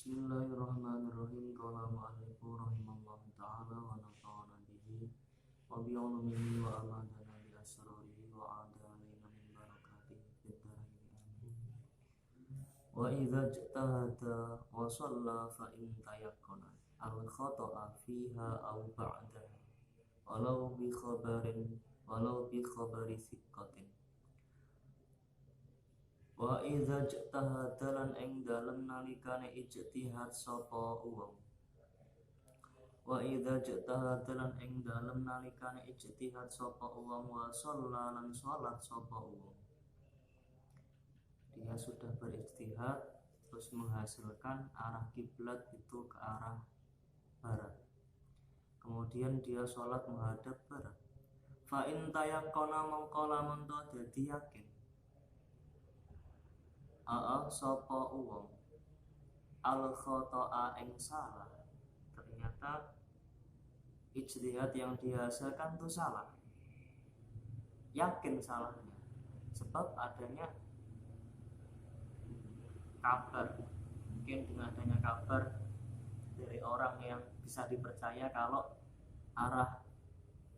Bismillahirrahmanirrahim. Qala mu'allifu rahimallahu ta'ala wa nafa'ana bihi wa bi ulumihi wa amadana bi asrarihi wa adalina min barakatihi fid dharain amin. Wa idza ijtahada wa shalla fa in tayaqqana al khata'a fiha aw ba'daha walau bi khabari thiqatin. Wa idza ijtahada lan ing dalem nalikane ijtihad sapa wong. Wa idza ijtahada lan ing dalem nalikane ijtihad sapa wong wa shalla lan salat sapa wong. Dia sudah berijtihad terus menghasilkan arah kiblat itu ke arah barat. Kemudian dia sholat menghadap barat. Fa in tayaqqana mongko lamun dadi yakin sapa wong al khata'a ing salah, ternyata ijtihad yang dihasilkan itu salah, yakin salahnya sebab adanya kabar, mungkin dengan adanya kabar dari orang yang bisa dipercaya kalau arah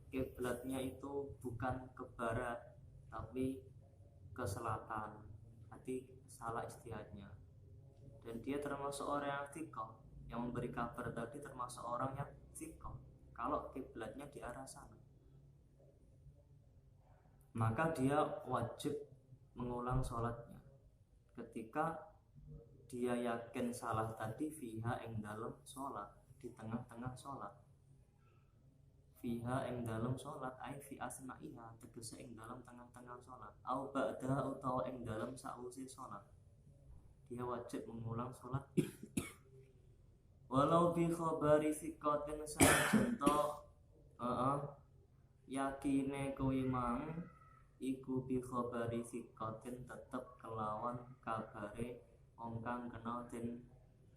kiblatnya itu bukan ke barat tapi ke selatan, berarti salah ijtihadnya. Dan dia termasuk orang yang thiqah, yang memberi kabar tadi termasuk orang yang thiqah kalau kiblatnya di arah sana, maka dia wajib mengulang sholatnya ketika dia yakin salah tadi fiha ing dalem sholat, di tengah-tengah sholat. Fiha ing dalem sholat ai fi asma'iha, tegese ing dalem tengah-tengah sholat, au ba'da utawa ing dalem sausi sholat, dia wajib mengulang sholat. Walau bi khabari thiqatin sanajan to yakine kuwi mang iku bi khabari thiqatin tetep kelawan kabare wong kang kena den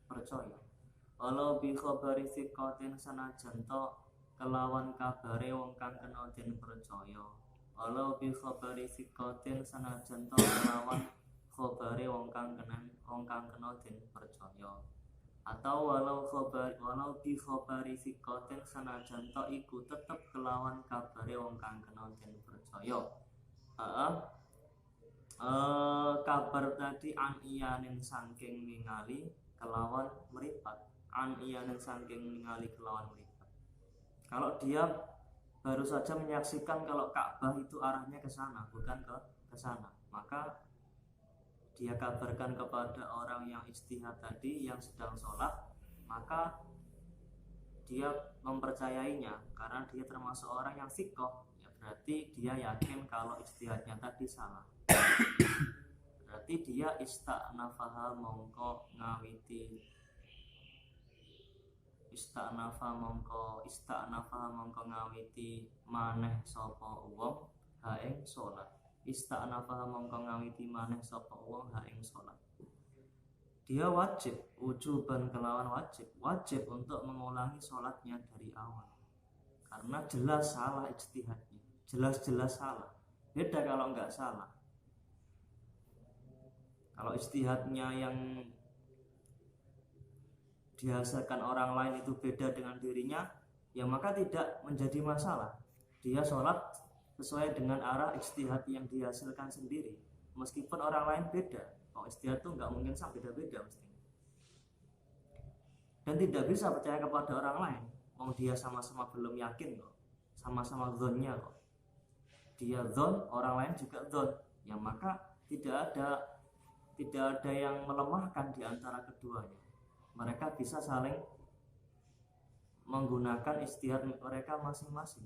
percaya. Walau bi khabari thiqatin sanajan to kelawan kabare wong kang kena den percaya. Walau bi khabari thiqatin sanajan to kelawan khabare wong kang kena den percaya. Atau walau bi khabari thiqatin sanajan to iku tetep kelawan kabare wong kang kena den percaya. Kabar tadi an iyanin saking ningali kelawan meripat, an iyanin saking ningali kelawan meripat. Kalau dia baru saja menyaksikan kalau Ka'bah itu arahnya ke sana bukan ke sana, maka dia kabarkan kepada orang yang ijtihad tadi yang sedang sholat, maka dia mempercayainya karena dia termasuk orang yang thiqah, ya berarti dia yakin kalau ijtihadnya tadi salah. Berarti dia ista'nafaha mongko ngawiti maneh sapa wong ha ing salat. Ista'nafaha mongko ngawiti maneh sapa wong ha ing salat. Dia wajib, wujuban kelawan wajib untuk mengulangi sholatnya dari awal karena jelas salah ijtihadnya, jelas salah. Beda kalau nggak salah. Kalau ijtihadnya yang dihasilkan orang lain itu beda dengan dirinya, ya maka tidak menjadi masalah. Dia sholat sesuai dengan arah ijtihad yang dihasilkan sendiri, meskipun orang lain beda. Kalau ijtihad itu nggak mungkin sama, beda-beda mestinya. Dan tidak bisa percaya kepada orang lain, dia sama-sama belum yakin kok, sama-sama dzonnya kok. Dia dzon, orang lain juga dzon, ya maka tidak ada yang melemahkan di antara keduanya. Mereka bisa saling menggunakan ijtihad mereka masing-masing.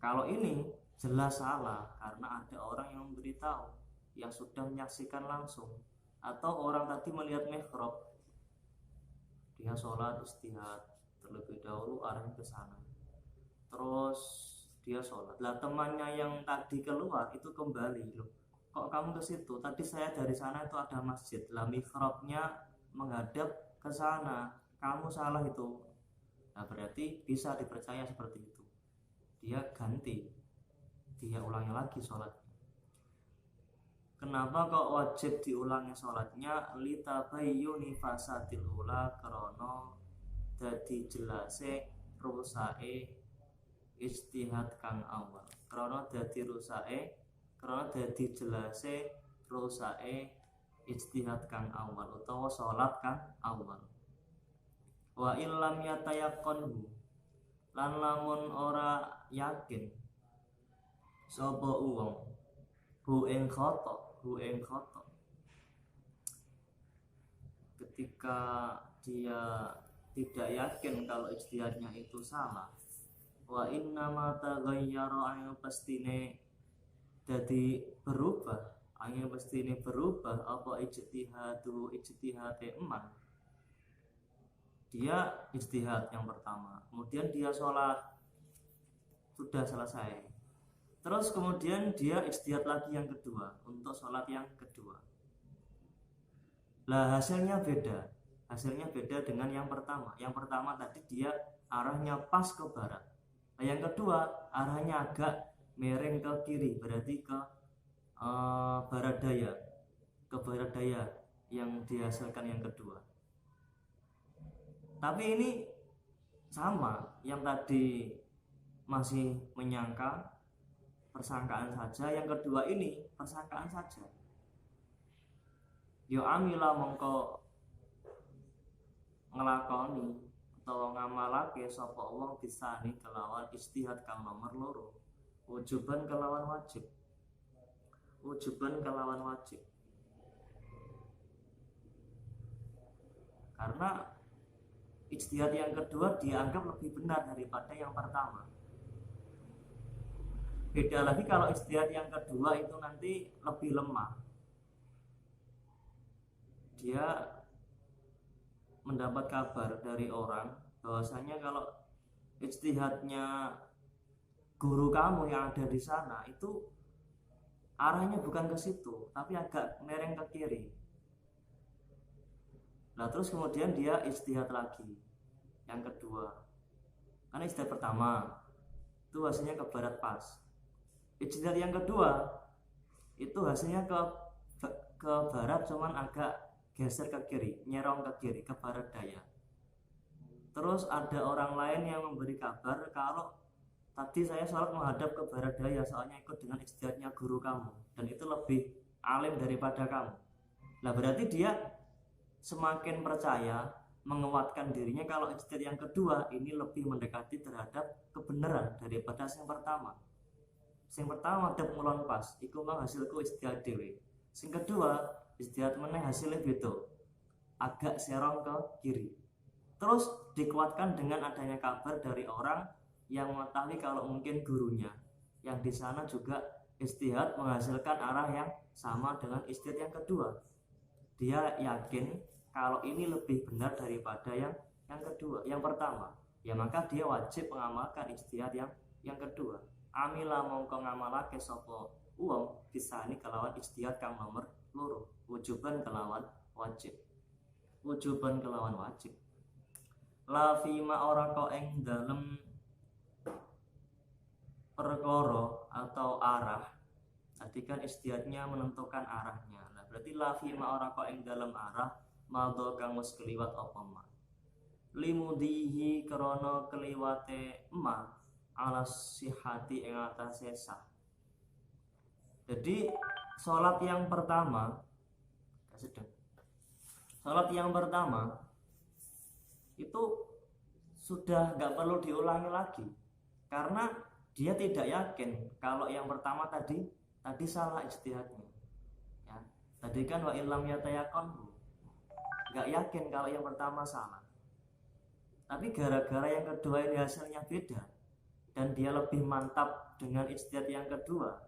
Kalau ini jelas salah karena ada orang yang memberitahu, yang sudah menyaksikan langsung, atau orang tadi melihat mihrab, dia sholat ijtihad terlebih dahulu arahnya ke sana, terus dia sholat. Lah temannya yang tadi keluar itu kembali, loh kok kamu ke situ? Tadi saya dari sana itu ada masjid, lah mihrabnya menghadap ke sana, kamu salah itu. Nah berarti bisa dipercaya seperti itu. Dia ganti, dia ulangi lagi sholatnya. Kenapa kok wajib diulangi sholatnya? Litabayyuni fasadil ula, krono dadi jelase rusake ijtihad kang awal. Krono dadi jelase rusake ijtihad kang awal utawa sholat kang awal. Wa illam yatayaqqanhu, lan lamun ora yakin sapa wong hu ing khata ketika dia tidak yakin kalau ijtihadnya itu salah. Wa inna ma taghayyara, angin pastine dadi berubah, apa ijtihade eman. Dia ijtihad yang pertama, kemudian dia sholat sudah selesai, terus kemudian dia ijtihad lagi yang kedua untuk sholat yang kedua. Lah hasilnya beda dengan yang pertama. Yang pertama tadi dia arahnya pas ke barat, yang kedua arahnya agak miring ke kiri, berarti ke barat daya yang dihasilkan yang kedua. Tapi ini sama, yang tadi masih menyangka, persangkaan saja, yang kedua ini persangkaan saja. Yo amila mongko ngelakoni atau ngamalake sapa wong bisani kelawan ijtihad kang nomor loro, wujuban kelawan wajib. Karena ijtihad yang kedua dianggap lebih benar daripada yang pertama. Beda lagi kalau ijtihad yang kedua itu nanti lebih lemah. Dia mendapat kabar dari orang bahwasanya kalau ijtihadnya guru kamu yang ada di sana itu arahnya bukan ke situ, tapi agak mereng ke kiri. Nah terus kemudian dia ijtihad lagi yang kedua. Karena ijtihad pertama itu hasilnya ke barat pas. Ijtihad yang kedua itu hasilnya ke barat, cuman agak geser ke kiri, nyerong ke kiri, ke barat daya. Terus ada orang lain yang memberi kabar kalau tadi saya sholat menghadap ke barat daya soalnya ikut dengan ijtihadnya guru kamu, dan itu lebih alim daripada kamu. Nah berarti dia semakin percaya, menguatkan dirinya kalau ijtihad yang kedua ini lebih mendekati terhadap kebenaran daripada yang pertama. Yang pertama madhep ngulon pas, iku mang hasilku ijtihad dhewe. Yang kedua ijtihad meneh hasilnya beda, agak serong ke kiri. Terus dikuatkan dengan adanya kabar dari orang yang mengetahui kalau mungkin gurunya yang di sana juga ijtihad menghasilkan arah yang sama dengan ijtihad yang kedua. Dia yakin kalau ini lebih benar daripada yang kedua, yang pertama. Ya maka dia wajib mengamalkan ijtihad yang kedua. Amila mongko ngamalake sapa wong bisani kelawan ijtihad kang nomor loro, wujuban kelawan wajib. La fima ora kok ing dalem perkara atau arah. Tadi kan ijtihadnya menentukan arahnya. Nah, berarti la fima ora kok ing dalem arah madha kang wis kliwat apa ma. Limudihi krana kliwate ma ala sihati ing atase sah. Jadi sholat yang pertama itu sudah nggak perlu diulangi lagi, karena dia tidak yakin kalau yang pertama tadi salah ijtihadnya. Ya, tadi kan wa illam yatayaqqanhu, nggak yakin kalau yang pertama salah. Tapi gara-gara yang kedua ini hasilnya beda dan dia lebih mantap dengan ijtihad yang kedua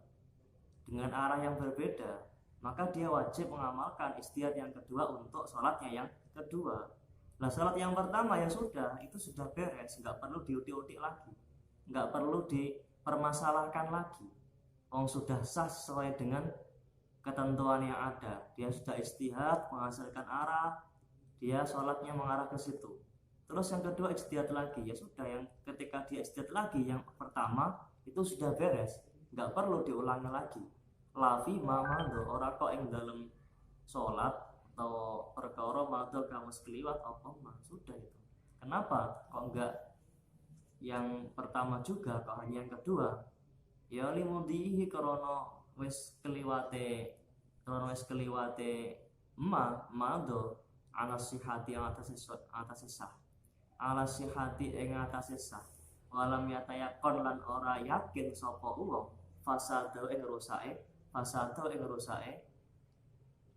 dengan arah yang berbeda, maka dia wajib mengamalkan ijtihad yang kedua untuk sholatnya yang kedua. Nah sholat yang pertama ya sudah, itu sudah beres, nggak perlu diutik-utik lagi, nggak perlu dipermasalahkan lagi. Sudah sah sesuai dengan ketentuan yang ada. Dia sudah ijtihad menghasilkan arah, dia sholatnya mengarah ke situ. Terus yang kedua ijtihad lagi, ya sudah, yang ketika dia ijtihad lagi yang pertama itu sudah beres, nggak perlu diulangi lagi. lafi mamado ora kok ing dalem salat atau perkara mado kamu sekeliwat apa mah sudah itu. Kenapa kok enggak yang pertama juga kok hanya yang kedua? Ya limudihi krono wis keliwate mado ala sihati atas sah ala sihati ing atase sah walam yatayakon lan ora yakin sapa wong fasado ing rusake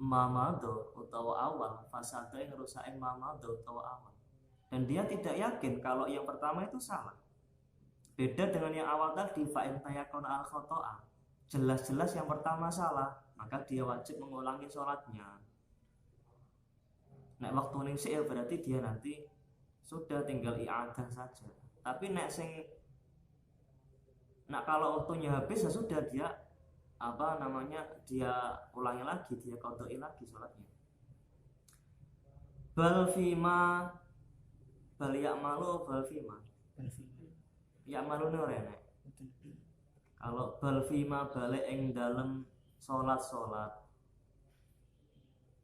mamado utawa awal fasado ing rusake mamado utawa awal, dan dia tidak yakin kalau yang pertama itu salah. Beda dengan yang awal tadi, fa'in tayakon al khoto'a, jelas-jelas yang pertama salah, maka dia wajib mengulangi sholatnya. Nek waktu ning sik berarti dia nanti sudah tinggal i'adah saja. Tapi nek kalau waktunya habis ya sudah dia dia ulangi lagi, dia qadha'i lagi sholatnya. Bal fima ya malu ora enek. Kalau bal fima balik ing dalem salat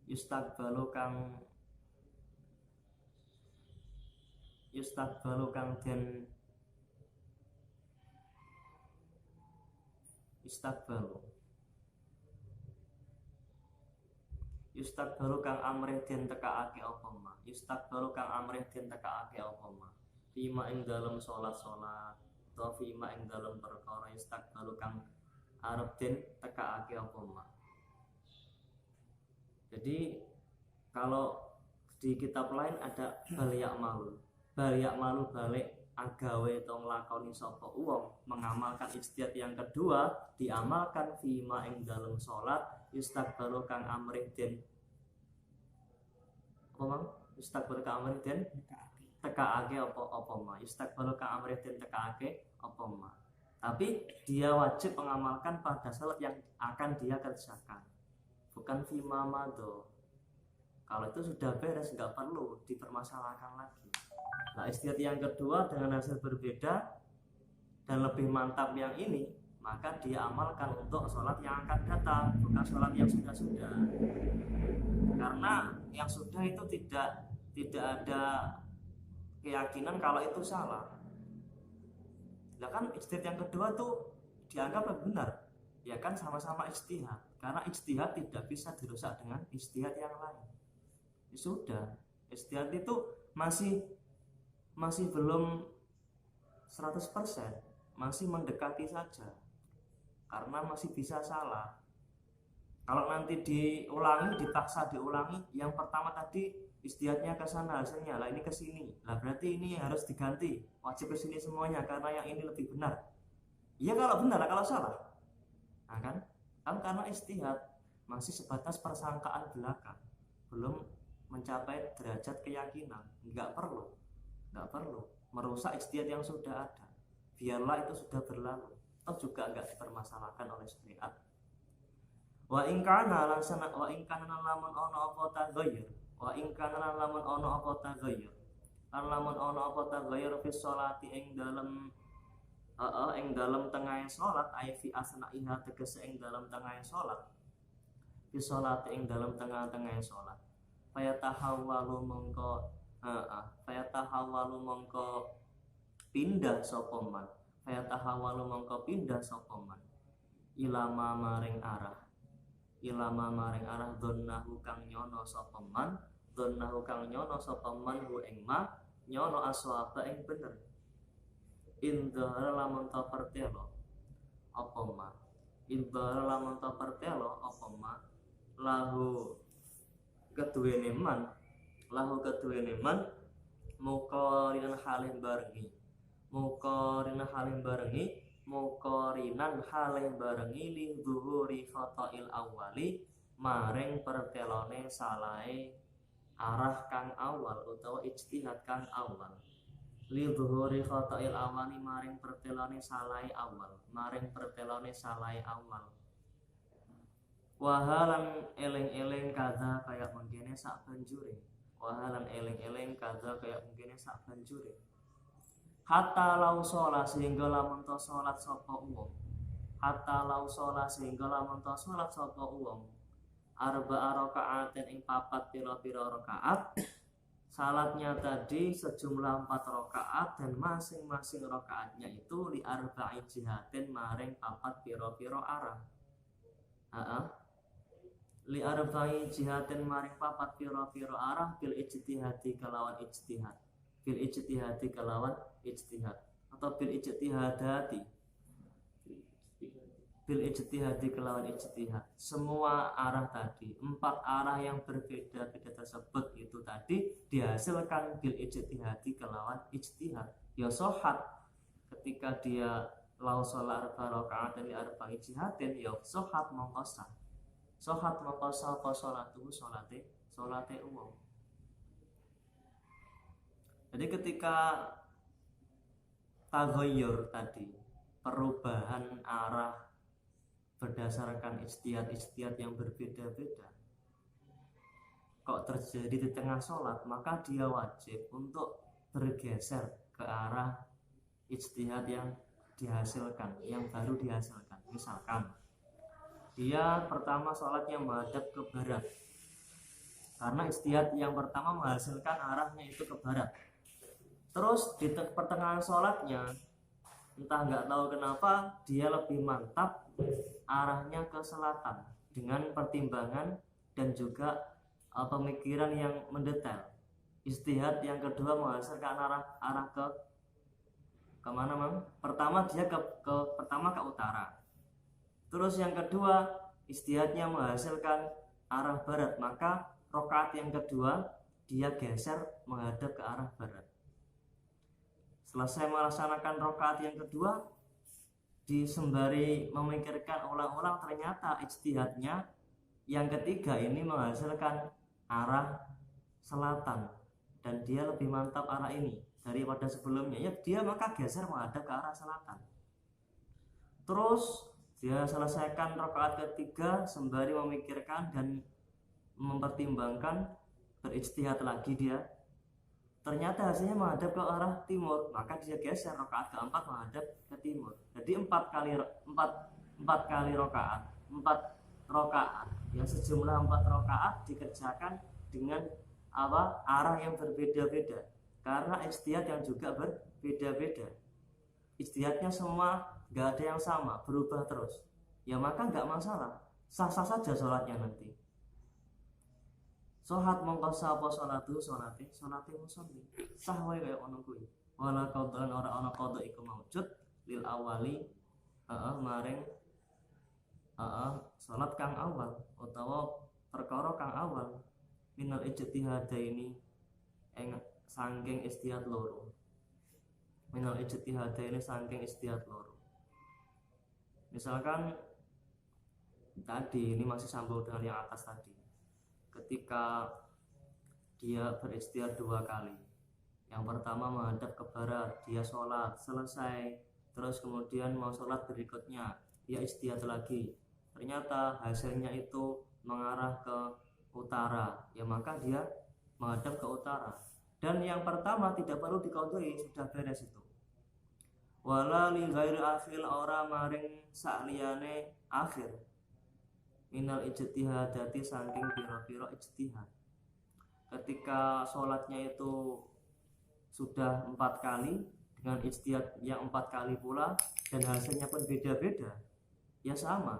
yustaqbalu kang den yustaqbalu kang amrih den tekaake apa ma fima ing dalem salat atau fima ing dalem perkara yustaqbalu kang arep den tekaake apa ma. Jadi kalau di kitab lain ada balik malu balik agawe atau nglakoni sapa wong mengamalkan ijtihad yang kedua diamalkan fima ing dalem salat yustaqbalu kang amrih den tekaake apa ma yustaqbalu kang amrih den tekaake apa ma, tapi dia wajib mengamalkan pada salat yang akan dia kerjakan, bukan fima mado. Kalau itu sudah beres, nggak perlu dipermasalahkan lagi. Nah, ijtihad yang kedua dengan hasil berbeda dan lebih mantap yang ini, maka dia amalkan untuk sholat yang akan datang, bukan sholat yang sudah. Karena yang sudah itu tidak ada keyakinan kalau itu salah. Nah kan ijtihad yang kedua tuh dianggap benar, ya kan sama-sama ijtihad. Karena ijtihad tidak bisa dirusak dengan ijtihad yang lain. Ya sudah, ijtihad itu masih belum 100%, masih mendekati saja, karena masih bisa salah. Kalau nanti dipaksa diulangi, yang pertama tadi ijtihadnya ke sana hasilnya, lah ini ke sini, lah berarti ini harus diganti, wajib ke sini semuanya karena yang ini lebih benar. Iya kalau benar, kalau salah, nah kan karena ijtihad masih sebatas persangkaan belaka, belum mencapai derajat keyakinan. Nggak perlu merusak ijtihad yang sudah ada, biarlah itu sudah berlalu, toh juga nggak dipermasalahkan oleh syariat. Wa in kana lamun ono apa taghayyur fi sholati ing dalem tengahing salat ay fi asna'iha tegese ing dalem tengahing salat fi sholati ing dalem tengah-tengahing salat fayatahawwalu mongko pindah sapa man ilama maring arah dhannahu kang nyono sapa man hu ing ma nyono aswaba ing bener indhara lamun ta pertelo apa ma lahu keduwene man mukorinan halim barengi li dhuhuri khotoil awali maring pertelone salahe arah kang awal utawa ijtihad kang awal, li dhuhuri khotoil awali maring pertelone salahe awal wahalan eling-eling kaza kaya mengkene sak banjure hatta lau sholat sehingga lamun to sholat sapa wong hatta lau sholat sehingga lamun ta sholat sapa wong arba'a raka'atin ing papat pira-pira rakaat, salatnya tadi sejumlah 4 rakaat dan masing-masing rakaatnya itu li arba'i jihatin maring papat pira-pira arah. Li arba'i jihatin maring papat pira-pira arah bil ijtihadi kelawan ijtihad. Bil ijtihadi kelawan ijtihad atau bil ijtihadati. Bil ijtihadi kelawan ijtihad. Semua arah tadi, 4 arah yang berbeda-beda tersebut itu tadi dihasilkan bil ijtihadi kelawan ijtihad. Ya shohat ketika dia lau sholat arba rakaat li arba'i jihatin ya shohat mongko sah. Shohat mongko sah apa sholatuhu sholate uang. Jadi ketika taghayyur tadi, perubahan arah berdasarkan ijtihad yang berbeda-beda kok terjadi di tengah sholat, maka dia wajib untuk bergeser ke arah ijtihad yang dihasilkan, yang baru dihasilkan. Misalkan dia pertama sholatnya menghadap ke barat, karena ijtihad yang pertama menghasilkan arahnya itu ke barat. Terus di pertengahan sholatnya entah nggak tahu kenapa dia lebih mantap arahnya ke selatan dengan pertimbangan dan juga pemikiran yang mendetail. Ijtihad yang kedua menghasilkan arah ke mana, Mang? Pertama dia pertama ke utara. Terus yang kedua ijtihadnya menghasilkan arah barat, maka rakaat yang kedua dia geser menghadap ke arah barat. Selesai melaksanakan rakaat yang kedua, disembari memikirkan ulang-ulang, ternyata ijtihadnya yang ketiga ini menghasilkan arah selatan dan dia lebih mantap arah ini daripada sebelumnya. Ya dia maka geser menghadap ke arah selatan. Terus dia selesaikan rakaat ketiga sembari memikirkan dan mempertimbangkan, berijtihad lagi dia. Ternyata hasilnya menghadap ke arah timur, maka dia geser rakaat keempat menghadap ke timur. Jadi 4 kali rakaat, 4 rakaat yang sejumlah 4 rakaat dikerjakan dengan arah yang berbeda-beda, karena ijtihad yang juga berbeda-beda. Ijtihadnya semua nggak ada yang sama, berubah terus. Ya maka nggak masalah, sah-sah saja sholatnya nanti. Sholat mongko sapa sholatu sholate musolli sah wae kaya ono kuwi. Wala qadhan ora ana qadha iku maujud lil awali maring salat kang awal utawa perkara kang awal minal ijtihadaini ing saking ijtihad loro. Minal ijtihadaini saking ijtihad loro. Misalkan tadi ini masih sambung dengan yang atas tadi. Ketika dia berijtihad 2 kali, yang pertama menghadap ke barat, dia sholat selesai, terus kemudian mau sholat berikutnya dia ijtihad lagi, ternyata hasilnya itu mengarah ke utara, ya maka dia menghadap ke utara. Dan yang pertama tidak perlu diqadhi, sudah beres itu. Wala li ghairi akhir ora maring sakliyane akhir minal ijtihadati saking pira-pira ijtihad. Ketika sholatnya itu sudah 4 kali dengan ijtihad yang 4 kali pula dan hasilnya pun beda-beda, ya sama.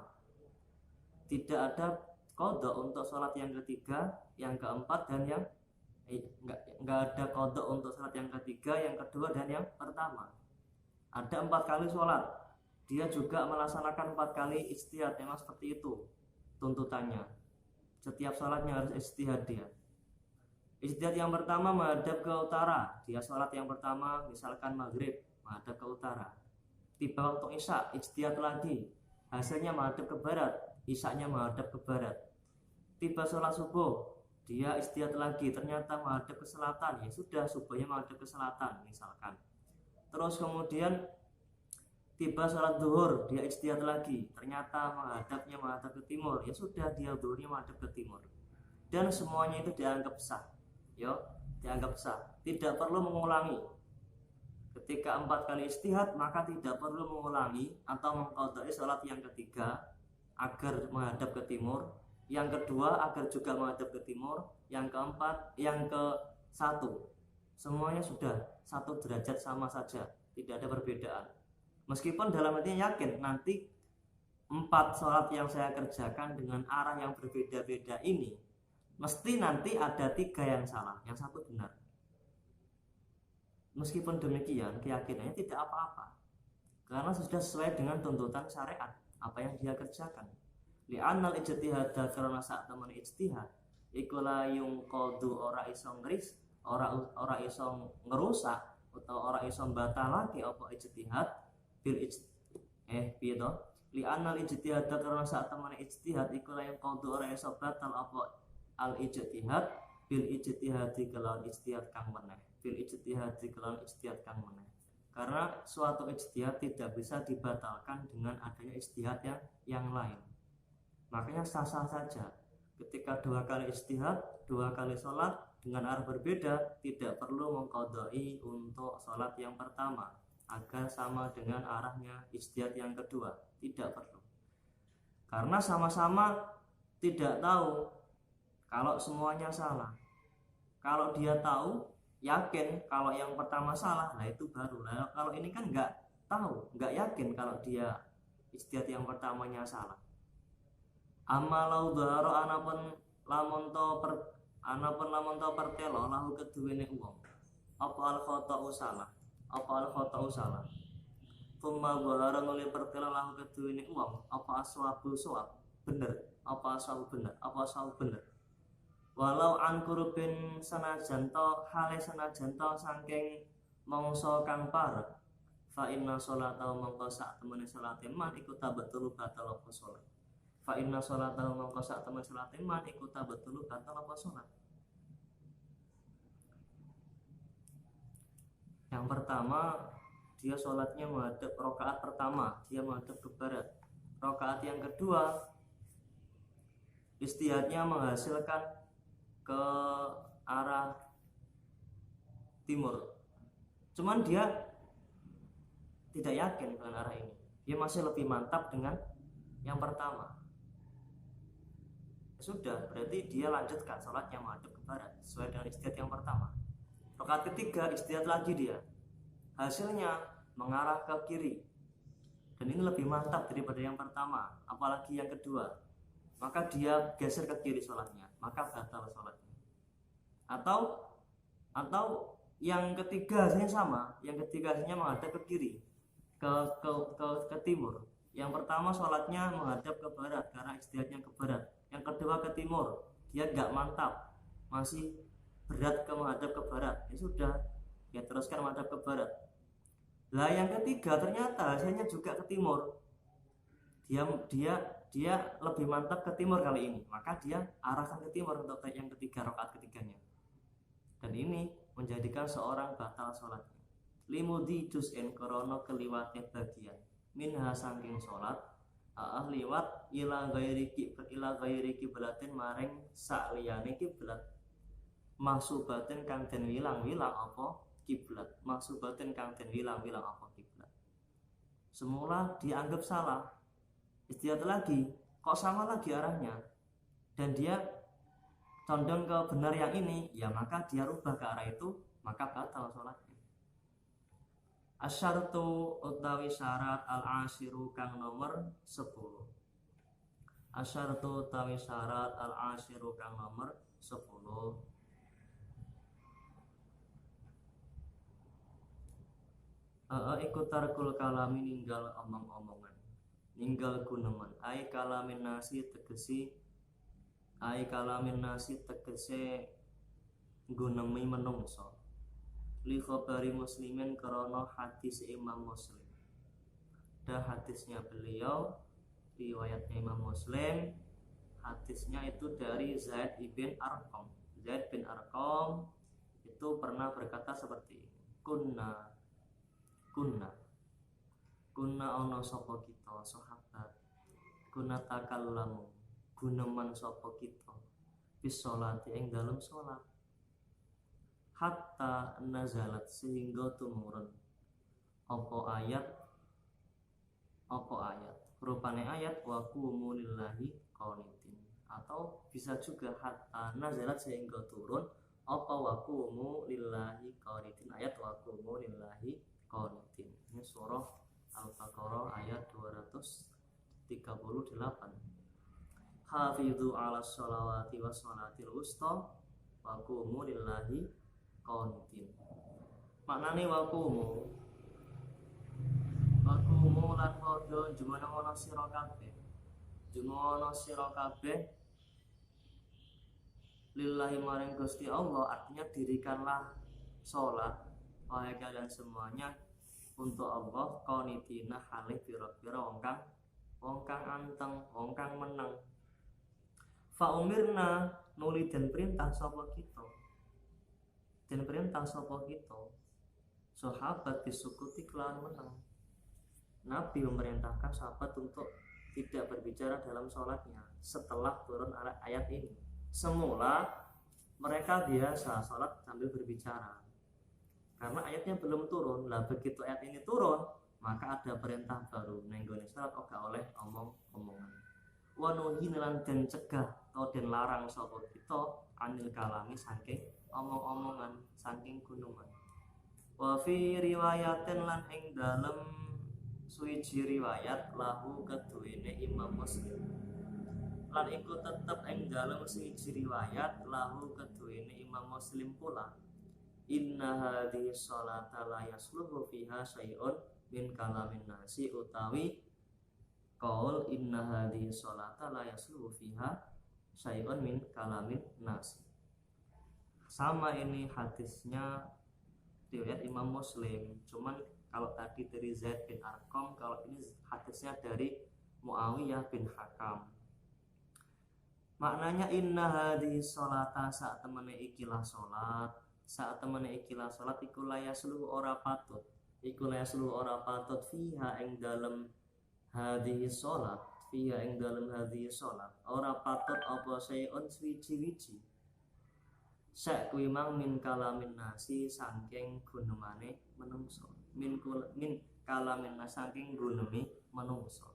Tidak ada qadha untuk sholat yang ketiga, yang keempat dan yang enggak ada qadha untuk sholat yang ketiga, yang kedua dan yang pertama. Ada 4 kali sholat, dia juga melaksanakan 4 kali ijtihad, memang seperti itu tuntutannya. Setiap sholatnya harus ijtihad dia. Ijtihad yang pertama menghadap ke utara, dia sholat yang pertama misalkan maghrib menghadap ke utara. Tiba waktu isya, ijtihad lagi, hasilnya menghadap ke barat, isyanya menghadap ke barat. Tiba sholat subuh, dia ijtihad lagi, ternyata menghadap ke selatan, ya sudah subuhnya menghadap ke selatan misalkan. Terus kemudian tiba sholat zuhur, dia ijtihad lagi, ternyata menghadap ke timur, ya sudah dia zuhurnya menghadap ke timur. Dan semuanya itu dianggap sah, ya dianggap sah, tidak perlu mengulangi. Ketika 4 kali ijtihad, maka tidak perlu mengulangi atau mengqadai sholat yang ketiga agar menghadap ke timur, yang kedua agar juga menghadap ke timur, yang keempat, yang ke satu, semuanya sudah satu derajat sama saja, tidak ada perbedaan. Meskipun dalam hatinya yakin nanti 4 sholat yang saya kerjakan dengan arah yang berbeda-beda ini mesti nanti ada 3 yang salah, yang satu benar. Meskipun demikian, keyakinannya tidak apa-apa, karena sudah sesuai dengan tuntutan syariat apa yang dia kerjakan. Li'annal ijtihada, karena saat temen ijtihad iku la yungqadu, ora iso ngris, ora iso ngerusak atau ora iso batalake apa ijtihad bil piye to? Li'annal ijtihada, karena saat temen ijtihad iku la yungqadu, ora iso batal apa al ijtihad bil ijtihadi kelawan ijtihad kang meneh, bil ijtihadi kelawan ijtihad kang meneh. Karena suatu ijtihad tidak bisa dibatalkan dengan adanya ijtihad yang lain. Makanya sah-sah saja ketika 2 kali ijtihad, 2 kali sholat dengan arah berbeda, tidak perlu mengqadai untuk sholat yang pertama agar sama dengan arahnya ijtihad yang kedua, tidak perlu. Karena sama-sama tidak tahu kalau semuanya salah. Kalau dia tahu, yakin kalau yang pertama salah, nah itu baru. Nah, kalau ini kan nggak tahu, nggak yakin kalau dia ijtihad yang pertamanya salah. Amalau dharo, anapun lamun to pertelo lahu keduwene wong apa al khata'u salah, Thumma dharo nuli pertelo lahu keduwene wong apa aswabu sawab, bener, apa aswabu bener. Walau an kurubin senajan to saking mangsa kang parek, fa inna sholatahu mangko sak temene salate man iku tabatulu batal apa salat. Fa inna sholatahu mangko sak temene salate man iku tabatulu batal apa salat. Yang pertama, dia sholatnya menghadap, rakaat pertama dia menghadap ke barat. Rakaat yang kedua ijtihadnya menghasilkan ke arah timur, cuman dia tidak yakin dengan arah ini, dia masih lebih mantap dengan yang pertama. Sudah, berarti dia lanjutkan sholatnya menghadap ke barat sesuai dengan ijtihad yang pertama. Rakaat ketiga ijtihad lagi dia, hasilnya mengarah ke kiri, dan ini lebih mantap daripada yang pertama, apalagi yang kedua, maka dia geser ke kiri sholatnya, maka batal sholatnya. Atau yang ketiga hasilnya sama, yang ketiga hasilnya menghadap ke kiri, ke timur. Yang pertama sholatnya menghadap ke barat karena ijtihadnya ke barat. Yang kedua ke timur, dia nggak mantap, masih berat ke menghadap ke barat. Ya sudah, ya teruskan menghadap ke barat. Lah yang ketiga ternyata hasilnya juga ke timur. Dia lebih mantap ke timur kali ini, maka dia arahkan ke timur untuk yang ketiga, rakaat ketiganya. Dan ini menjadikan seorang batal sholatnya. Limudi juz'in, korono keliwatnya bagian minha saking sholat liwat ila ghairi kiblatin maring sakliyane kiblat, mahsubatin kang den wilang-wilang apa kiblat, mahsubatin kang den wilang-wilang apa kiblat. Semula dianggap salah, ijtihad lagi kok sama lagi arahnya, dan dia condong ke benar yang ini, ya maka dia rubah ke arah itu, maka batal sholatnya. Asyartu utawi syarat al-ashiru kang nomor 10. Asyartu utawi syarat al-ashiru kang nomor 10. Iku tarkul kalami, ninggal omong-omongan, ninggal guneman. Ai kalamin nasi tegese gunemi menungso, li khabari muslimin karena hadis Imam Muslim. Ada hadisnya beliau, riwayatnya Imam Muslim, hadisnya itu dari Zaid bin Arqam. Zaid bin Arqam itu pernah berkata seperti ini, kunna ono sapa kita sahabat, kunna takallamu guneman sapa kita bis sholati ing dalem sholat, hatta nazalat sehingga tumurun apa ayat rupane ayat wa qumu lillahi qanitin, atau bisa juga hatta nazalat sehingga turun apa wa qumu lillahi qanitin, ayat wa qumu lillahi qanitin. Ini surah Al-Baqarah ayat 238. Hafidhu ala sholawati wa sholatil wusta wa qumu lillahi qanitin. Maknane wa qumu lan padha jumeneng sira kabeh lillahi maring Gusti Allah, artinya dirikanlah sholat wahai kalian semuanya untuk Allah, qanitina halih pira-pira wong kang anteng, wong kang meneng. Fa umirna nuli den perintah sapa kita, sahabat disukuti kelawan meneng. Nabi memerintahkan sahabat untuk tidak berbicara dalam sholatnya setelah turun ayat ini. Semula mereka biasa sholat sambil berbicara karena ayatnya belum turun. Lah begitu ayat ini turun, maka ada perintah baru nenggone sholat oga oleh omong-omongan. Wa nuhin lan den cegah atau den larang sapa kita anil kalami saking omong-omongan, saking gunungan. Wa fi riwayatin lan ing dalem suwiji riwayat lahu keduwene Imam Muslim, lan iku tetep ing dalem suwiji riwayat lahu keduwene Imam Muslim pula, inna hadhihi sholata la yasluhu fiha syai'un min kalamin nasi, utawi qaul inna hadhihi sholata la yasluhu fiha syai'un min kalamin nasi. Sama ini hadisnya riwayat Imam Muslim, cuman kalau tadi dari Zaid bin Arqam, kalau ini hadisnya dari Muawiyah bin Hakam. Maknanya inna hadhihi sholata, saat temene ikilah salat iku layasluhu ora patut fiha ing dalem hadhihi salat ora patut apa sayun swiji-wiji sak kuwi mang min kalamin nasi saking gunemane menungso, min kalamin nas saking gunemi menungso,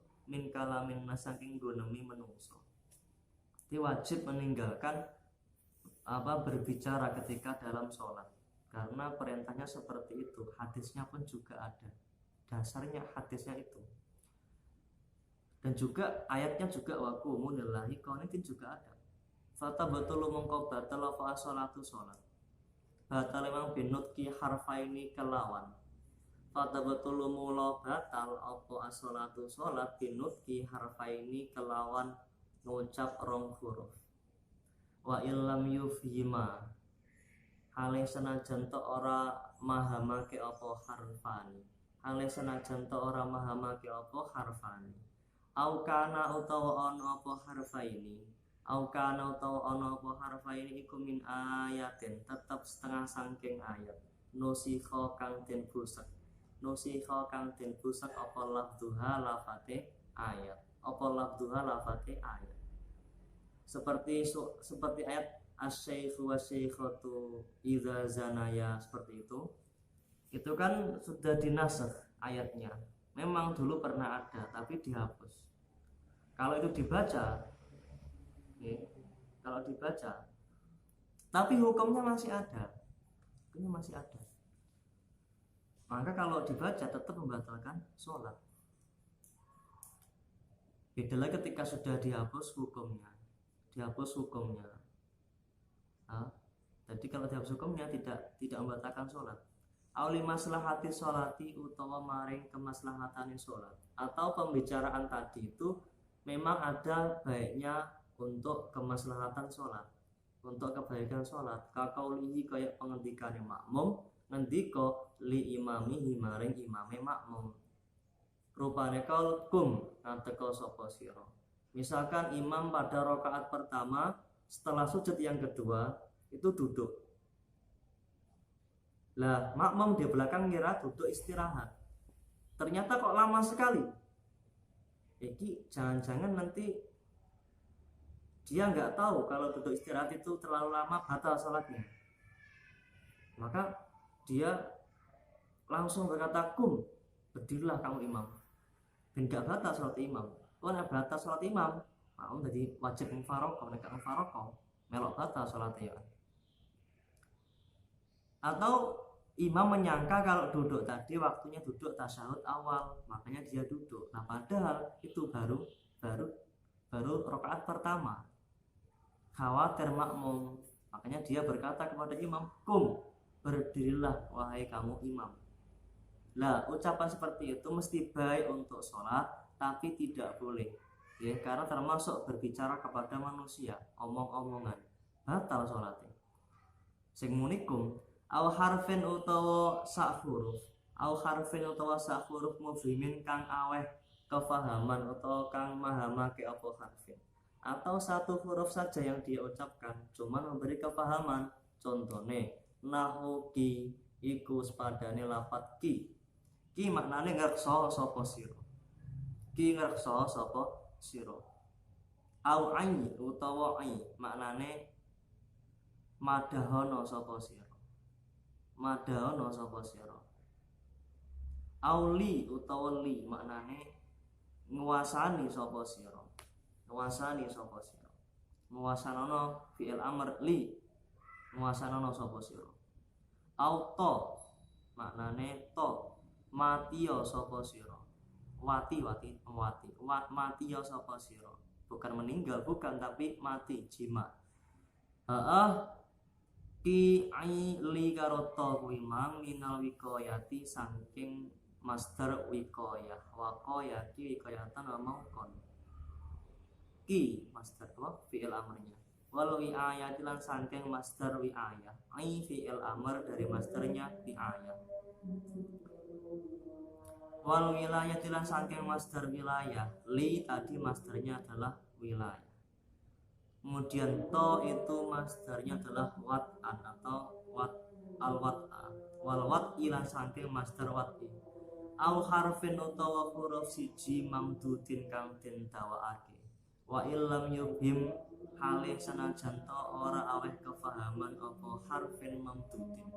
Jadi wajib meninggalkan berbicara ketika dalam sholat, karena perintahnya seperti itu. Hadisnya pun juga ada, dasarnya hadisnya itu, dan juga ayatnya juga wa qumu lillahi qanitin juga ada. Fata batul mongko batal fa sholatu sholat, batal memang binutki harfaini kelawan. Fata batul mula batal apa as-sholatu sholat binutki harfaini kelawan ngucap rong huruf. Wa illam yufhima hale senajan to ora mahamake apa harfani, au kana utawa ana apa harfaini, iku min ayatin tetep setengah sangking ayat, nusikha kang den busek apa lafduha lafate ayat, seperti ayat asy-syaikhu wasy-syaikhatu idza zanaya, seperti itu kan sudah dinasakh ayatnya. Memang dulu pernah ada tapi dihapus. Kalau itu dibaca, tapi hukumnya masih ada. Maka kalau dibaca tetap membatalkan sholat. Beda lagi ketika sudah dihapus hukumnya. Jadi kalau dihapus hukumnya tidak membatalkan sholat. Auli maslahati sholati utawa maring kemaslahatane sholat, atau pembicaraan tadi itu memang ada baiknya untuk kemaslahatan sholat, untuk kebaikan sholat. Kakaulihi kayak pengendikane makmum ngendika li imamihi maring imame makmum, rupane kaul kum ngateka sapa sira. Misalkan imam pada rakaat pertama setelah sujud yang kedua itu duduk. Lah makmum di belakang ngira duduk istirahat. Ternyata kok lama sekali. Iki jangan-jangan nanti dia nggak tahu kalau duduk istirahat itu terlalu lama batal sholatnya. Maka dia langsung berkata kum, berdirilah kamu imam. Ben gak batal salat imam. Kok nek batal salat imam, mau jadi wajib mufaroqah, nek mufaroqah melok batal salatnya. Atau imam menyangka kalau duduk tadi waktunya duduk tasyahud awal, makanya dia duduk. Nah, padahal itu baru rakaat pertama. Khawatir makmum, makanya dia berkata kepada imam, "Kum, berdirilah wahai kamu imam." Lah, ucapan seperti itu mesti baik untuk sholat, tapi tidak boleh, ya, karena termasuk berbicara kepada manusia, omong-omongan, batal sholatnya. Sing munikum, au harfin utawa sak huruf, au harfin utawa sak huruf mufhimin kang aweh kefahaman utawa kang mahamake apa harfin, atau satu huruf saja yang dia ucapkan cuman memberi kefahaman. Contohnya nahu ki iku sepadane lafat ki. Ki maknane ngerso sapa sira. Ki ngerso sapa sira. Au ai utawa ai maknane madahono sapa sira. Madahono sapa sira. Au li utawa li maknane nguasani sapa sira. Nguasani sapa sira. Nguasanono fi'il amr li. Nguasanono sapa sira. Auto maknane to matiya sapa sira. Wati matiya sapa sira. Bukan meninggal, bukan, tapi mati, jima. Ki ai li karo to kuwi mang minal wiqayati saking master wiqayah. Waqaya ki wiqayatan wa mangkon. Ki master apa fi'il amrnya. Wal wi'ayati lan saking master wi'ayah. Ai fi'il amr dari masternya wi'ayah. Wal wilayati lan saking master wilayah. Li tadi masternya adalah wilayah. Kemudian to itu masternya adalah wat'an atau al-wat'a. Wal wat'i lan saking master wat'i. Au harfin utawa huruf siji mamdudin kang den dawaake. Wa illam yubhim hale sanajan to ora aweh kefahaman apa harfin mamdudin,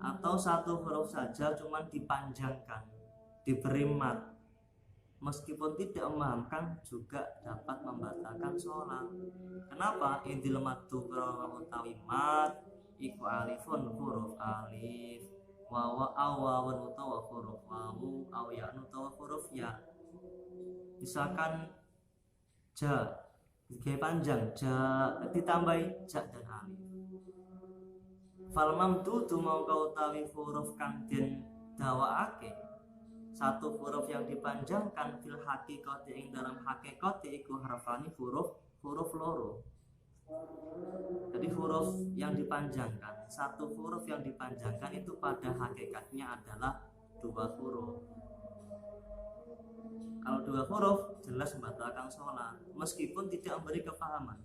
atau satu huruf saja cuman dipanjangkan, diberi mat, meskipun tidak memahamkan juga dapat membatalkan sholat. Kenapa? Indil madu krono utawi mat iku alifun huruf alif, wawa awawun utawa huruf wawu, aw ya utawa huruf ya. Misalkan ja kayak panjang, ja ditambahi ja dan alif. Fal mamdudu mau kau utawi huruf kang den dawaake, satu huruf yang dipanjangkan fil haqiqati ing dalam hakikate iku harfani huruf loro. Jadi huruf yang dipanjangkan, satu huruf yang dipanjangkan itu pada hakikatnya adalah dua huruf. Kalau dua huruf jelas membatalkan sholat meskipun tidak memberi kefahaman.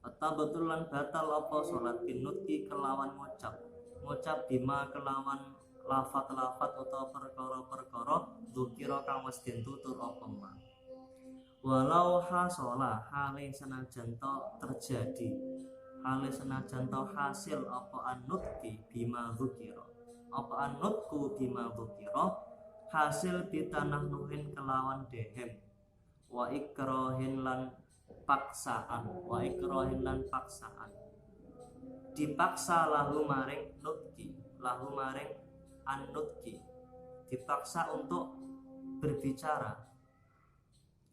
Atau betulan batal apa sholat binutki kelawan ngucap bima kelawan lafat-lafat atau perkara-perkara dzukira kang wis den tutur apa ma. Walau hasola hale senajan to terjadi, hale senajan to hasil apa annutki bima dzukira. Apa annutku bima dzukira hasil bitanah nuhin kelawan dehem, wa ikrohin lan paksaan, dipaksa lahu maring nutki, lahu maring annutki, dipaksa untuk berbicara.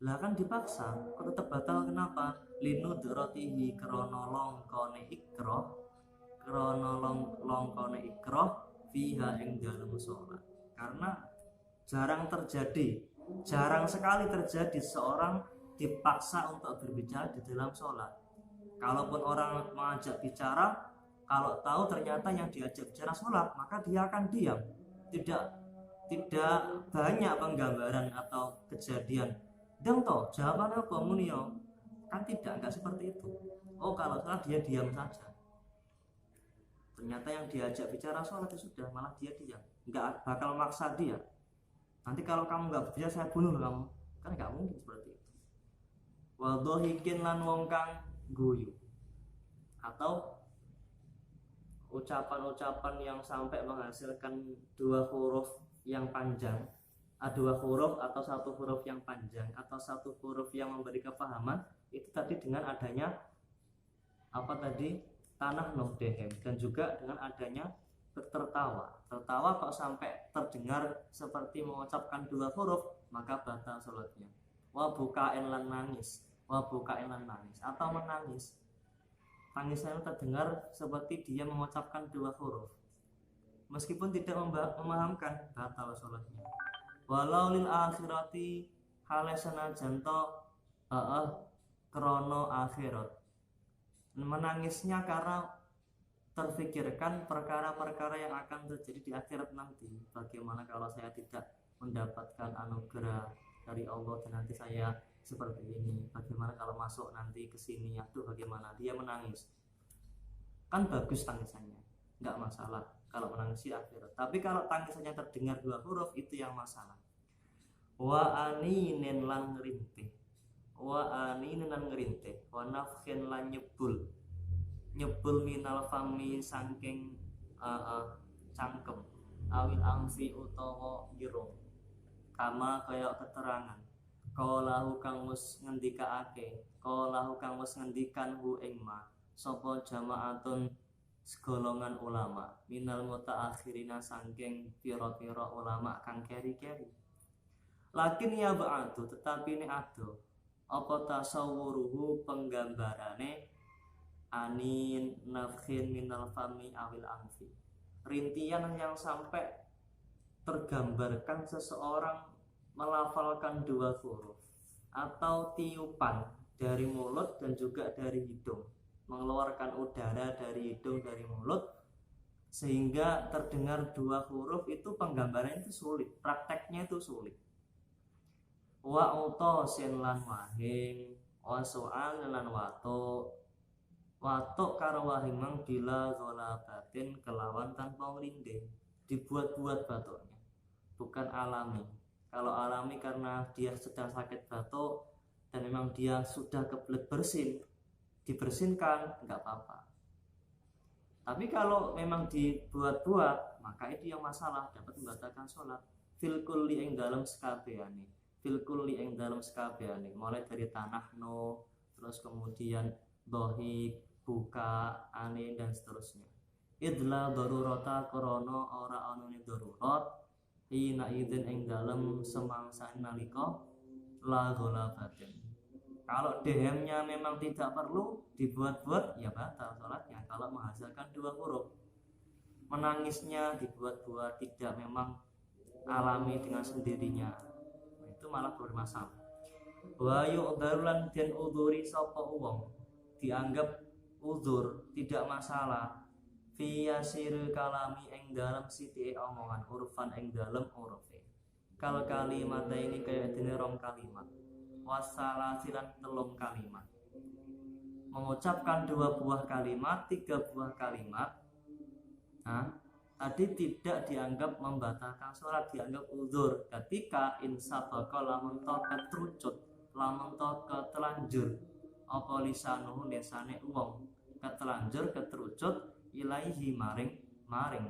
Lah kan dipaksa kok tetap batal, kenapa? Linudratihi krono longkone ikroh fiha ing dalem sholat. Karena jarang sekali terjadi seorang dipaksa untuk berbicara di dalam sholat. Kalaupun orang mengajak bicara, kalau tahu ternyata yang diajak bicara sholat, maka dia akan diam. Tidak banyak penggambaran atau kejadian. Dan toh jawabannya apa munio? Kan enggak seperti itu. Oh, kalau sholat dia diam saja. Ternyata yang diajak bicara sholat itu sudah malah dia diam, enggak bakal maksa dia. Nanti kalau kamu nggak berbicara saya bunuh kamu, kan nggak mungkin seperti itu. Wadhohikin lan wong kang guyu, atau ucapan-ucapan yang sampai menghasilkan dua huruf yang panjang dua huruf atau satu huruf yang panjang atau satu huruf yang memberi kepahaman, itu tadi dengan adanya apa tadi, tanah noh dehem, dan juga dengan adanya tertawa kok sampai terdengar seperti mengucapkan dua huruf, maka batal sholatnya. Wa bukain lan nangis, atau menangis, tangisannya terdengar seperti dia mengucapkan dua huruf meskipun tidak memahamkan, batal sholatnya. Walau lil akhirati hale senajan to krono akhirat, menangisnya karena terfikirkan perkara-perkara yang akan terjadi di akhirat nanti. Bagaimana kalau saya tidak mendapatkan anugerah dari Allah dan nanti saya seperti ini, bagaimana kalau masuk nanti ke sini, aduh bagaimana, dia menangis. Kan bagus tangisannya, nggak masalah kalau menangis di akhirat. Tapi kalau tangisannya terdengar dua huruf, itu yang masalah. Wa aninin lan ngerintih, wa nafkhin lan nyebul minal fami saking cangkem, awil amfi utawa irung, kama kaya keterangan kaulahu kang wis ngendikan hu ing ma sapa jamaatun segolongan ulama minal mutaakhirina saking pira-pira ulama kang keri-keri. Lakin ya ba'du, tetapi ini ado apa tasawuruhu penggambarane anin nafkhin minal fami awil anfi, rintian yang sampai tergambarkan seseorang melafalkan dua huruf atau tiupan dari mulut dan juga dari hidung, mengeluarkan udara dari hidung dari mulut sehingga terdengar dua huruf, itu penggambarannya itu sulit, prakteknya itu sulit. Wa utosin lan wahing, wa so'al lan watuk karo wahing mang bila ghalabatin kelawan tanpa nglindih, dibuat-buat batuknya, bukan alami. Kalau alami karena dia sedang sakit batuk dan memang dia sudah kebelet bersin, dibersinkan, enggak apa-apa. Tapi kalau memang dibuat-buat, maka itu yang masalah, dapat membatalkan sholat. Fil kulli ing dalam sekabehane, mulai dari tanah no, terus kemudian dohik, buka, anin dan seterusnya. Idla darurata korono ora anune darurat, ina idin ing dalam semangsa nalika la ghalabatin. Kalau dehemnya memang tidak perlu dibuat-buat, ya batal sholatnya kalau menghasilkan dua huruf. Menangisnya dibuat-buat, tidak memang alami dengan sendirinya, itu malah bermasalah. Wa yu'dharulan den udhuri sapa wong, dianggap uzur, tidak masalah, fi yasir kalami ing dalam siti omongan, urfan ing dalam urufe. Kal kalimat ini kayak dene rong kalimat, wasalasilan telung kalimat, mengucapkan dua buah kalimat, tiga buah kalimat. Tadi tidak dianggap membatalkan sholat, dianggap uzur ketika insabaka lamun to ketrucut, lamun to ketelanjur apa lisanuhu lisane wong ketelanjur ketrucut ilaihi maring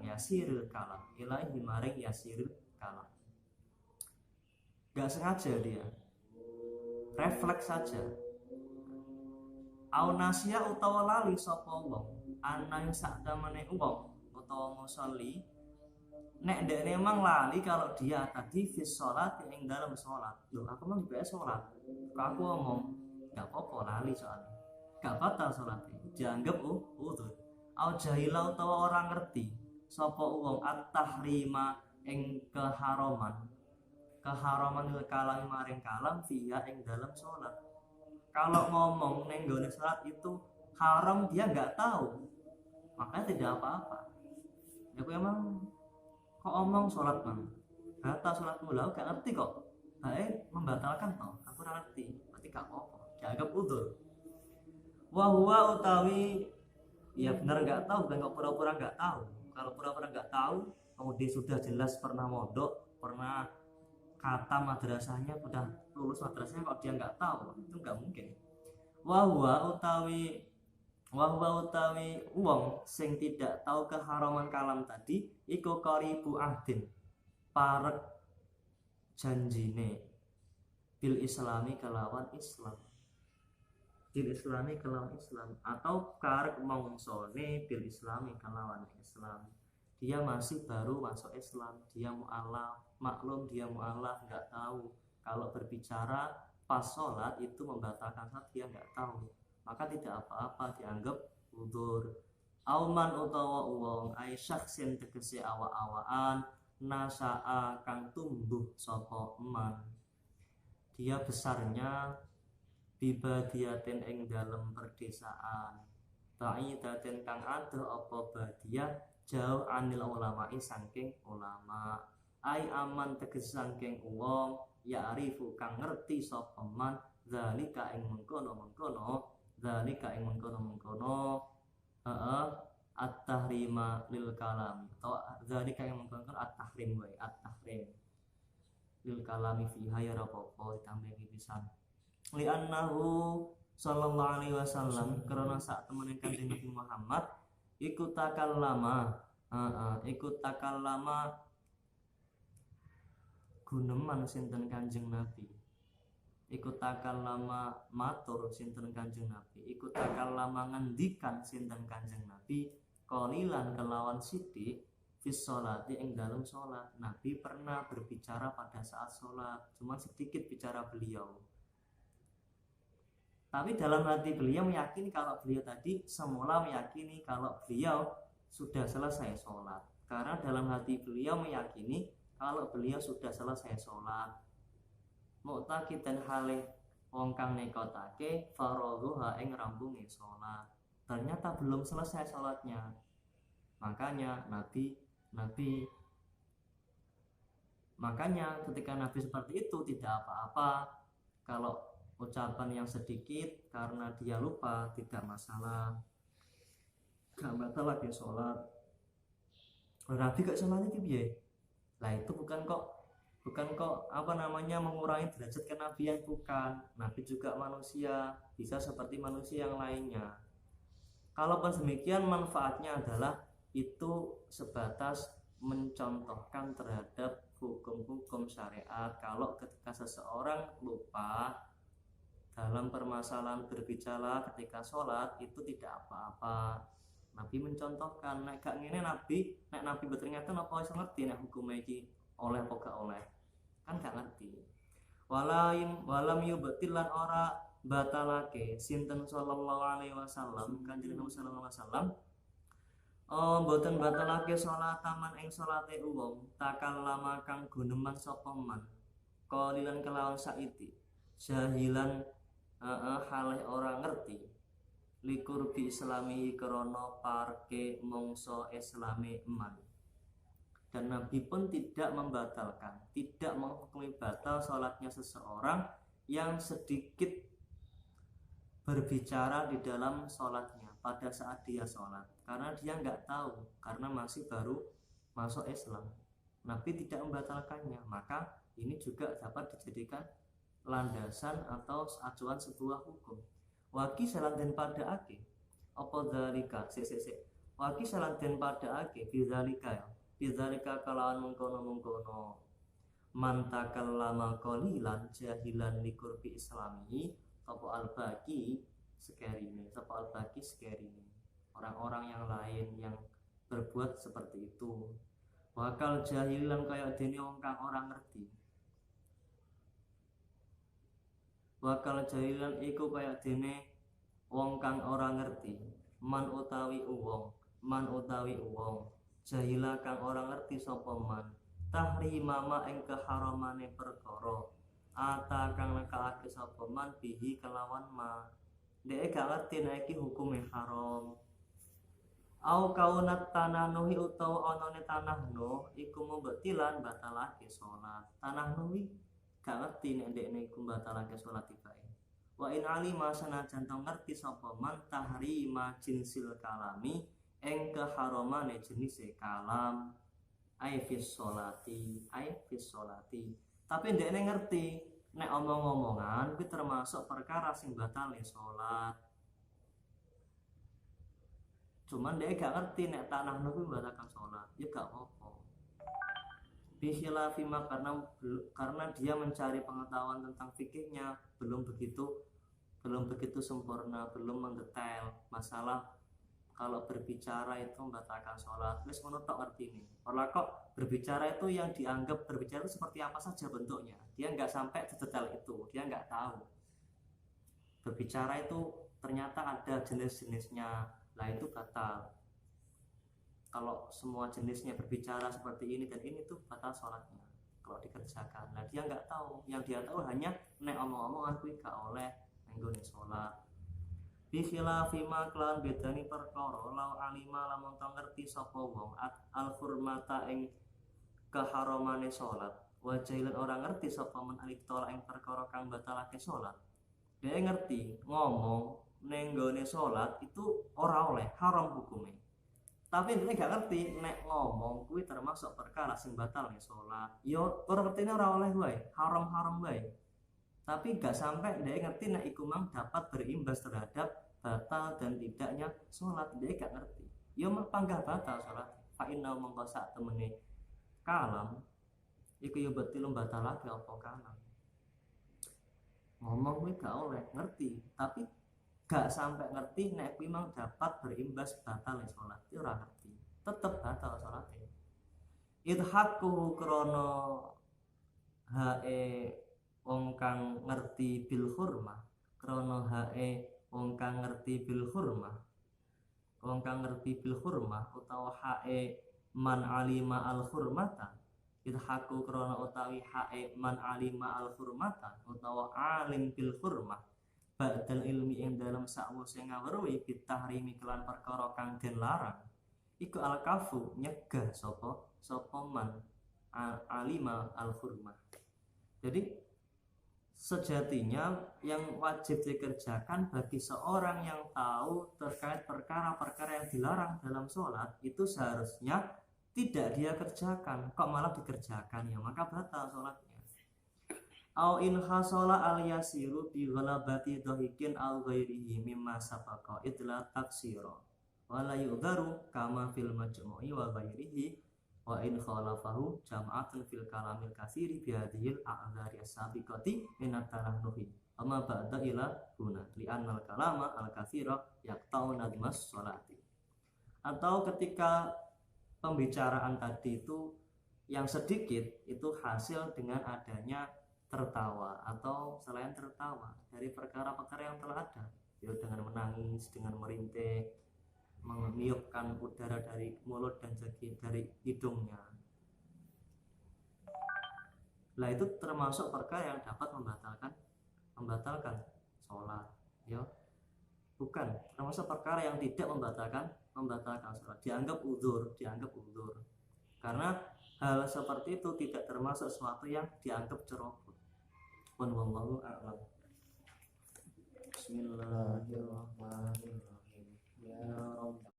yasirul kalam, ilaihi maring yasirul kalam. Gak sengaja dia, refleks saja. Aunasia utawa lali sapa wong ana ing sakdamane wong utawa musolli, nek ndek memang lali kalau dia tadi fis sholat yang dalam sholat. Loh, aku mau dibahas sholat, aku ngomong gak apa-apa lali soalnya, gak batal sholatnya, dianggap uzur. Au jahila utawa orang ngerti sapa wong at-tahrima ing keharaman kalam maring kalam fiha ing dalam sholat. Kalau ngomong neng gone sholat itu haram, dia nggak tahu, makanya tidak apa-apa. Ya aku emang kok omong sholat bang, batal sholatmu lah, gak ngerti kok, baik membatalkan toh, aku ngerti, berarti gak apa-apa, dianggap uzur. Wahwa utawi, ya benar nggak tahu, bukan kok pura-pura nggak tahu. Kalau pura-pura nggak tahu, kemudian sudah jelas pernah mondok, pernah kata madrasahnya, udah lulus madrasahnya, kok dia nggak tahu, itu nggak mungkin. Wahwa utawi wong sing tidak tahu keharaman kalam tadi iku qaribu ahdin, parek janjine bil islami kelawan Islam, bil islami kelawan Islam, atau karek mongsone bil islami kelawan Islam. Dia masih baru masuk Islam, dia mu'alaf, maklum dia mu'alaf, nggak tahu kalau berbicara pas sholat itu membatalkan sholat, dia nggak tahu, maka tidak apa-apa, dianggap udzur. Auman utawa wong ai syaksin tegese awa-awaan nasa'a kang tumbuh sapa man, dia besarnya bibadiatin ing dalem perdesaan, ba'idatin kang adoh apa badia jauh anil ulama'i saking ulama, ai aman tegese saking wong ya arifu kang ngerti sapa man zalika ing mengkono-mengkono, zalika ing mengkono-mengkono at-tahrima lil kalam, atau zalika yang mengkono at-tahrim wa at-tahrim lil kalami fiha ya rapopo ditambah pisan li annahu sallallahu alaihi wasallam karena sak temene Kanjeng Nabi Muhammad ikut takallama guneman sinten Kanjeng Nabi, ikut takallama matur sinten Kanjeng Nabi, ikut takallama ngendikan sinten Kanjeng Nabi qalilan kelawan sithik fis sholati ing dalam sholat. Nabi pernah berbicara pada saat sholat, cuma sedikit bicara beliau, tapi dalam hati beliau meyakini kalau beliau tadi semula meyakini kalau beliau sudah selesai sholat, karena dalam hati beliau meyakini kalau beliau sudah selesai sholat. Mu'taqidan halih wong kang nekotake faradhuha ing rampunge sholat, ternyata belum selesai sholatnya. Makanya ketika Nabi seperti itu tidak apa-apa kalau ucapan yang sedikit karena dia lupa, tidak masalah, gak batal lagi sholat. Nabi gak sholat itu piye? Lah itu bukan kok mengurangi derajat kenabian, bukan. Nabi juga manusia, bisa seperti manusia yang lainnya. Kalaupun demikian, manfaatnya adalah itu sebatas mencontohkan terhadap hukum-hukum syariat. Kalau ketika seseorang lupa dalam permasalahan berbicara ketika sholat, itu tidak apa-apa. Nabi mencontohkan, nek gak ngene Nabi ternyata napa iso ngerti nek hukum iki oleh apa gak oleh, kan gak ngerti. Walam yubtilan ora batalake sinten sallallahu alaihi wasallam, Kanjeng Nabi sallallahu alaihi wasallam mboten batalake salat taman ing salate wong takallama kang guneman sapa man qalilan kelawan saiti jahilan halih ora ngerti likur bi islami krana parke mongso islami man. Dan Nabi pun tidak membatalkan, tidak menghukumi batal sholatnya seseorang yang sedikit berbicara di dalam sholatnya pada saat dia sholat, karena dia nggak tahu, karena masih baru masuk Islam. Nabi tidak membatalkannya, maka ini juga dapat dijadikan landasan atau acuan sebuah hukum. Waki salanten pada ake apa dzalika waki salanten pada ake bidzalika kalawan mengkono man takallama qalilan jahilan likurbi islami sapa al-baqi sekerine orang-orang yang lain yang berbuat seperti itu. Wakal jahilan kaya dene wong kang ora ngerti. Wakal jahilan iku kaya dene wong kang ora ngerti. Man utawi uwong jahila kang ora ngerti sapa man tahrimama ing keharamane perkara ata kang nekake sapa man bihi kelawan ma dhek gak ngerti nek iki hukume haram. Au kaunat tananuhi utawa anane tanahno iku mubtilan batalake salat. Tanahnuhi gak ngerti nek ndekne iku batalake salat tibae. Wa in alima sanajan ngerti sapa man tahrima jinsil kalami ing keharamane jenise kalam fis sholati tapi ndekne ngerti nek omong-omongan kuwi termasuk perkara sing batale salat, cuman dia gak ngerti nek tanah kuwi batalkan salat, ya gak apa-apa. Bihilafima karena dia mencari pengetahuan tentang fikihnya belum begitu sempurna, belum mendetail masalah kalau berbicara itu membatalkan sholat. Wis ngono tok artine. Ora kok berbicara itu yang dianggap berbicara itu seperti apa saja bentuknya. Dia nggak sampai sedetail itu, dia nggak tahu. Berbicara itu ternyata ada jenis-jenisnya, lah itu batal. Kalau semua jenisnya berbicara seperti ini dan ini tuh batal sholatnya kalau dikerjakan. Nah dia nggak tahu, yang dia tahu hanya nek omong-omongan kuwi gak oleh nggone sholat. Bikhilafima kelan bedani perkara lau alima lamun tau ngerti sapa wong al hurmata ing keharamane salat wa jailan ora ngerti sapa men alitola ing perkara kang batalake salat. Dia ngerti ngomong ning nggone salat itu ora oleh, haram hukume. Tapi dia gak ngerti nek ngomong kuwi termasuk perkara sing batalne salat. Yo ora ngertine ora oleh wae, haram-haram wae. Tapi gak sampai dia ngerti nek iku mang dapat berimbas terhadap batal dan tidaknya sholat. Dia gak ngerti ya mah panggah batal sholat fa inna mongko sak temene kalam iku ya betul batalake apa kalam. Ngomong kuwi gak oleh ngerti, tapi gak sampai ngerti nek kuwi mang dapat berimbas batal sholat. Ya ora ngerti, tetep batal sholatnya. Idhaku krono hae wong kang ngerti bil hurmah, krana hae wong kang ngerti bil hurmah, wong kang ngerti bil hurmah utawa hae man alima al hurmata. Idhaku krana utawi hae man alima al hurmata utawa alim bil hurmah ba'dal ilmi ing dalam sakwise ngawruhi bitahrimi kelan perkara kang den larang iku al kafu nyegah sapa man alima al hurmah. Jadi sejatinya yang wajib dikerjakan bagi seorang yang tahu terkait perkara-perkara yang dilarang dalam sholat itu seharusnya tidak dia kerjakan, kok malah dikerjakan, ya maka batal sholatnya. Au in hasala al yasiru bi ghalabati dhahikin al ghairihi mimma sabaqa idla taksira wala yudharu kama fil majmu'i wa ghairihi wa in khalafahu jam'atun fil kalamil katsiri bi hadhil a'dzari as-sabiqati min at-tarahnuhi amma ba'da ila huna li annal kalama al-katsira yaqta'u nadmas sholati. Atau ketika pembicaraan tadi itu yang sedikit itu hasil dengan adanya tertawa atau selain tertawa dari perkara-perkara yang telah ada, ya dengan menangis, dengan merintih, meniupkan udara dari mulut dan dari hidungnya. Lah itu termasuk perkara yang dapat membatalkan sholat, ya. Bukan termasuk perkara yang tidak membatalkan sholat. Dianggap udzur. Karena hal seperti itu tidak termasuk sesuatu yang dianggap ceroboh. Wallahu a'lam. Bismillahirrahmanirrahim.